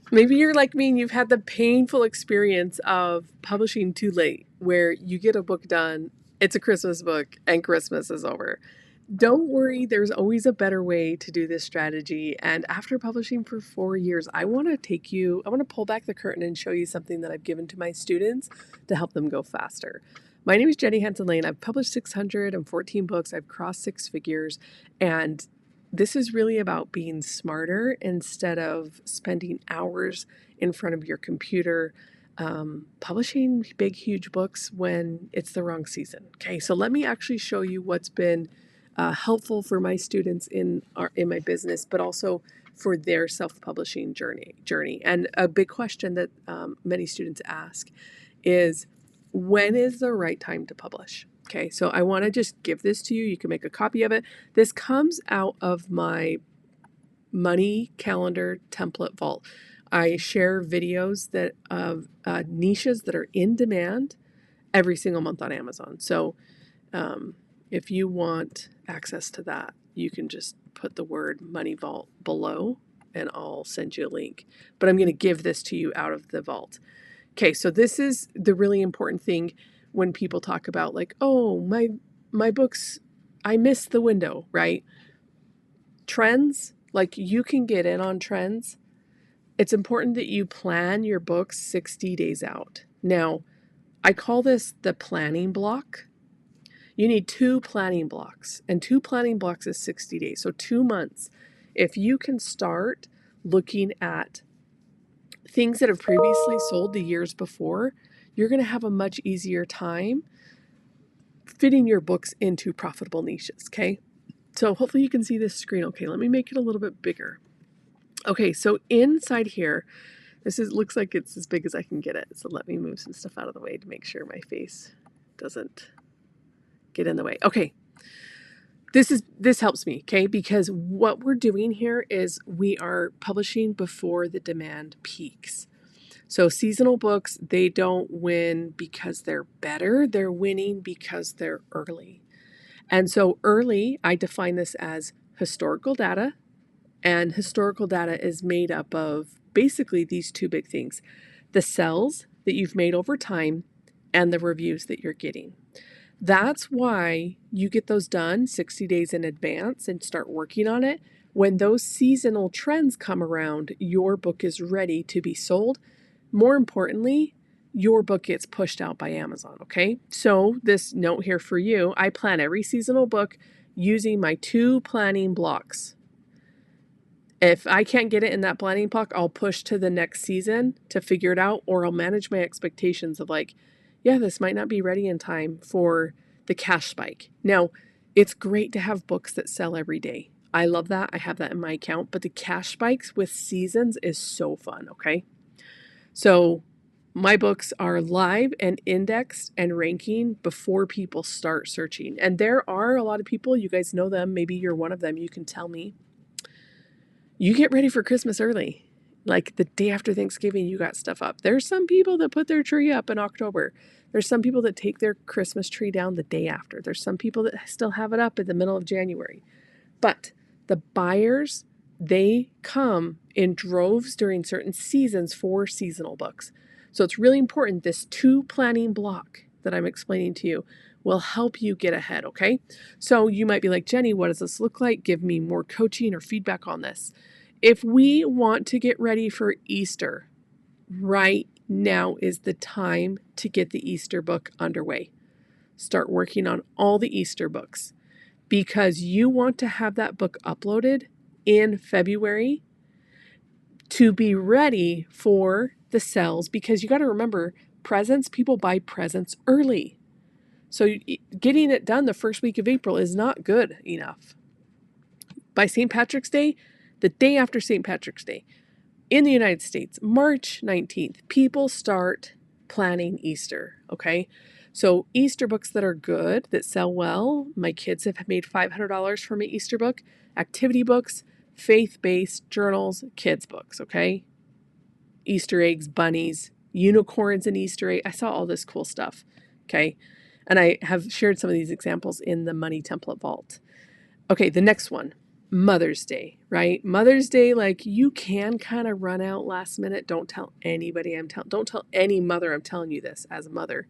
Maybe you're like me and you've had the painful experience of publishing too late, where you get a book done, it's a Christmas book, and Christmas is over. Don't worry, there's always a better way to do this strategy. And after publishing for 4 years, I want to pull back the curtain and show you something that I've given to my students to help them go faster. My name is Jenny Hansen Lane. I've published 614 books. I've crossed six figures. And this is really about being smarter instead of spending hours in front of your computer publishing big, huge books when it's the wrong season. Okay, so let me actually show you what's been helpful for my students in my business, but also for their self-publishing journey. And a big question that many students ask is, when is the right time to publish? Okay, so I want to just give this to you. You can make a copy of it. This comes out of my money calendar template vault. I share videos that of niches that are in demand every single month on Amazon. So if you want access to that, you can just put the word Money Vault below and I'll send you a link. But I'm going to give this to you out of the vault. Okay, so this is the really important thing when people talk about like, oh, my books, I missed the window, right? Trends, like you can get in on trends. It's important that you plan your books 60 days out. Now, I call this the planning block. You need 2 planning blocks, and 2 planning blocks is 60 days, so 2 months. If you can start looking at things that have previously sold the years before, you're going to have a much easier time fitting your books into profitable niches, okay? So hopefully you can see this screen okay. Let me make it a little bit bigger. Okay, so inside here, looks like it's as big as I can get it. So let me move some stuff out of the way to make sure my face doesn't get in the way. Okay. This helps me, okay? Because what we're doing here is we are publishing before the demand peaks. So seasonal books, they don't win because they're better. They're winning because they're early. And so early, I define this as historical data. And historical data is made up of basically these 2 big things: the sales that you've made over time and the reviews that you're getting. That's why you get those done 60 days in advance and start working on it. When those seasonal trends come around, your book is ready to be sold. More importantly, your book gets pushed out by Amazon, okay? So this note here for you, I plan every seasonal book using my 2 planning blocks. If I can't get it in that planning block, I'll push to the next season to figure it out, or I'll manage my expectations of like, yeah, this might not be ready in time for the cash spike. Now, it's great to have books that sell every day. I love that. I have that in my account, but the cash spikes with seasons is so fun, okay? So my books are live and indexed and ranking before people start searching. And there are a lot of people, you guys know them, maybe you're one of them, you can tell me. You get ready for Christmas early. Like the day after Thanksgiving, you got stuff up. There's some people that put their tree up in October. There's some people that take their Christmas tree down the day after. There's some people that still have it up in the middle of January. But the buyers, they come in droves during certain seasons for seasonal books. So it's really important. This 2 planning block that I'm explaining to you will help you get ahead, okay? So you might be like, Jenny, what does this look like? Give me more coaching or feedback on this. If we want to get ready for Easter, right now is the time to get the Easter book underway. Start working on all the Easter books because you want to have that book uploaded in February to be ready for the sales, because you got to remember, presents, people buy presents early. So getting it done the first week of April is not good enough. By St. Patrick's Day, the day after St. Patrick's Day, in the United States, March 19th, people start planning Easter, okay? So Easter books that are good, that sell well, my kids have made $500 from an Easter book, activity books, faith-based journals, kids books, okay? Easter eggs, bunnies, unicorns and Easter egg. I saw all this cool stuff, okay? And I have shared some of these examples in the Money Template Vault. Okay, the next one. Mother's Day, right? Mother's Day, like you can kind of run out last minute. Don't tell anybody don't tell any mother I'm telling you this as a mother.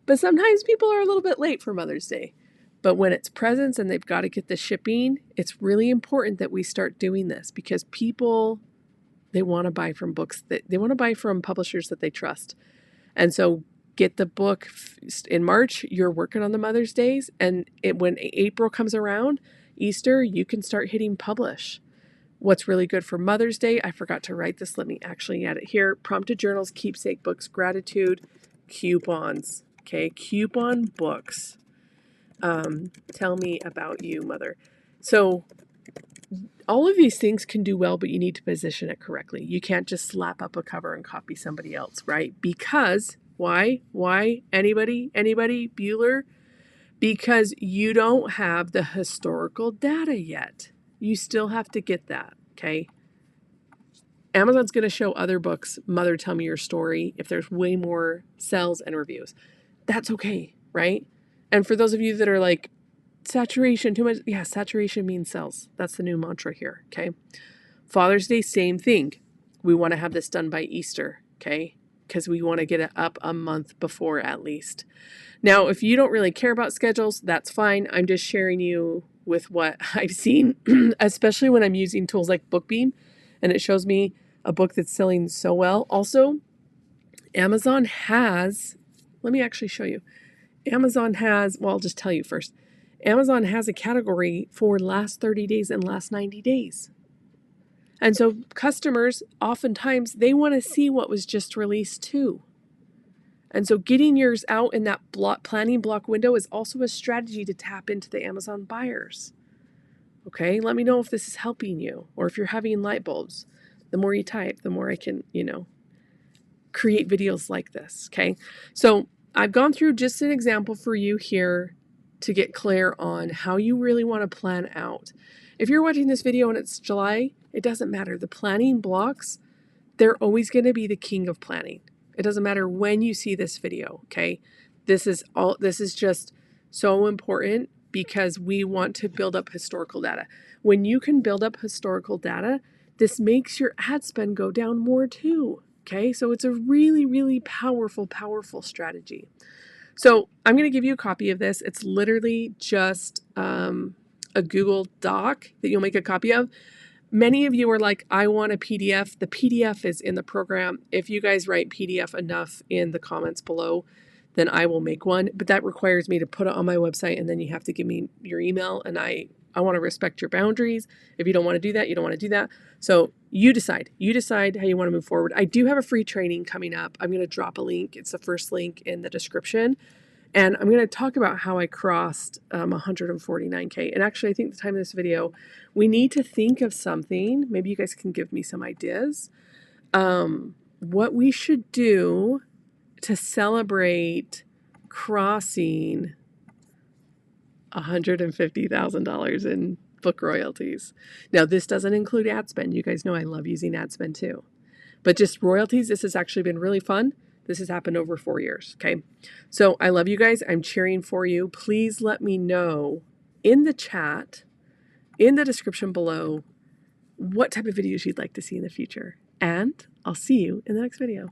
But sometimes people are a little bit late for Mother's Day. But when it's presents and they've got to get the shipping, it's really important that we start doing this because people, they want to buy from books that they want to buy from publishers that they trust. And so get the book in March, you're working on the Mother's Days, and when April comes around, Easter, you can start hitting publish. What's really good for Mother's Day, I forgot to write this, let me actually add it here. Prompted journals, keepsake books, gratitude, coupons. Okay, coupon books. Tell me about you, mother. So all of these things can do well, but you need to position it correctly. You can't just slap up a cover and copy somebody else, right? Because why? Anybody? Bueller? Because you don't have the historical data yet. You still have to get that, okay? Amazon's going to show other books, Mother Tell Me Your Story, if there's way more sales and reviews. That's okay, right? And for those of you that are like, saturation, too much, yeah, saturation means sales. That's the new mantra here, okay? Father's Day, same thing. We want to have this done by Easter, okay? Because we want to get it up a month before at least. Now, if you don't really care about schedules, that's fine. I'm just sharing you with what I've seen, especially when I'm using tools like BookBeam, and it shows me a book that's selling so well. Also, Amazon has, let me actually show you. Amazon has, well, I'll just tell you first. Amazon has a category for last 30 days and last 90 days. And so customers, oftentimes, they want to see what was just released too. And so getting yours out in that planning block window is also a strategy to tap into the Amazon buyers. Okay, let me know if this is helping you or if you're having light bulbs. The more you type, the more I can, create videos like this. Okay, so I've gone through just an example for you here to get clear on how you really want to plan out. If you're watching this video and it's July, it doesn't matter. The planning blocks, they're always going to be the king of planning. It doesn't matter when you see this video, okay? This is just so important because we want to build up historical data. When you can build up historical data, this makes your ad spend go down more too, okay? So it's a really, really powerful strategy. So I'm going to give you a copy of this. It's literally just a Google Doc that you'll make a copy of. Many of you are like, I want a PDF. The PDF is in the program. If you guys write PDF enough in the comments below, then I will make one. But that requires me to put it on my website, and then you have to give me your email. And I want to respect your boundaries. If you don't want to do that, you don't want to do that. So you decide. You decide how you want to move forward. I do have a free training coming up. I'm going to drop a link. It's the first link in the description. And I'm going to talk about how I crossed 149K. And actually, I think the time of this video, we need to think of something. Maybe you guys can give me some ideas. What we should do to celebrate crossing $150,000 in book royalties. Now, this doesn't include ad spend. You guys know I love using ad spend too. But just royalties, this has actually been really fun. This has happened over 4 years, okay? So I love you guys. I'm cheering for you. Please let me know in the chat, in the description below, what type of videos you'd like to see in the future. And I'll see you in the next video.